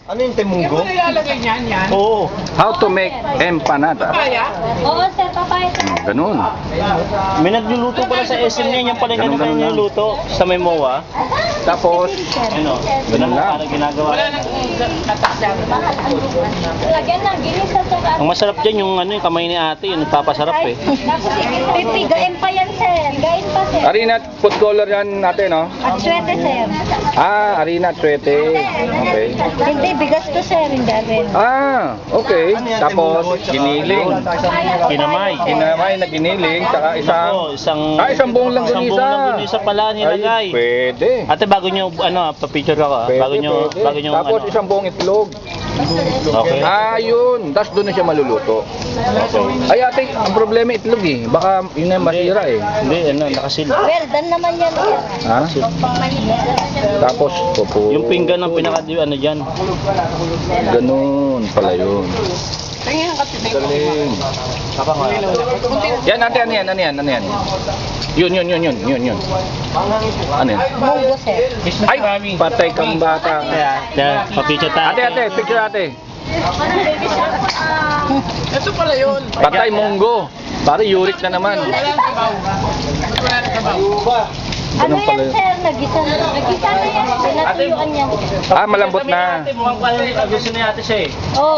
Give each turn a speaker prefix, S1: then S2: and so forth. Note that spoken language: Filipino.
S1: Ano yung temunggo?
S2: Ano nilalagay niyan yan?
S1: Oo.
S3: How to make empanada.
S2: Kaya?
S4: Oo, sir, papaya.
S3: Ganun.
S1: May nagluluto pala sa SM niya. Yan pala yung
S3: Ganun
S1: ganun
S3: lang.
S1: luto sa may MOA.
S3: Tapos,
S1: Ano?
S3: Ganun lang.
S1: Parang ginagawa.
S2: Wala nang katas yan.
S4: Lagyan ng ginisa sa
S1: Ang masarap dyan yung ano, yung kamay ni ate. Yung nagpapasarap eh.
S4: Pipigain pa yan, sir. Pigain pa, sir.
S3: harina at food color yan natin, no?
S4: At swete, sir.
S3: Ah, harina at swete. Okay.
S4: Hindi, bigas to, sir. Hindi rin.
S3: Ah, okay.
S1: Ano yan,
S3: Tapos,
S1: temunggo, tsaka
S3: giniling.
S1: Kinamay.
S3: Ginamay na giniling, tsaka isang...
S1: Oo, isang
S3: isang buong langganisa.
S1: Isang buong langganisa pala nilagay.
S3: Ay, pwede.
S1: Ate, bago nyo, ano, pa-picture ako ah.
S3: Pwede,
S1: Bago nyo,
S3: pwede.
S1: bago nyo,
S3: Tapos
S1: ano.
S3: isang buong itlog.
S1: Okay.
S3: Ah, yun. Tapos doon na siya maluluto. Ay, ate, ang problema itlog eh. Baka yun na yung masira eh.
S1: Hindi, ano, nakasil.
S4: Well done naman yan, sir.
S3: Ha? Tapos, pupo.
S1: Yung pinggan ng pinaka, ano dyan.
S3: Ganun pala yun.
S2: Tingin ang katibig.
S3: Galing. Yan, ate, ano yan? Ano yan? Ano yan? Yun. Ano yan?
S4: Munggo, sir.
S3: Ay, patay kang bata.
S1: Kaya, pa-picture tayo.
S3: Ate, picture ate.
S2: Ito pala yun.
S3: Patay munggo. Pare, uric na naman.
S2: Walang sabaw. Wala nang sabaw.
S4: Ano
S3: Ganun pala
S4: yan,
S3: yun.
S4: sir? Nagisa na yan. Pinatuyuan yan.
S3: Ah, malambot na.
S1: Ate, mukhang pala gusto ni ate siya eh.
S4: Oo.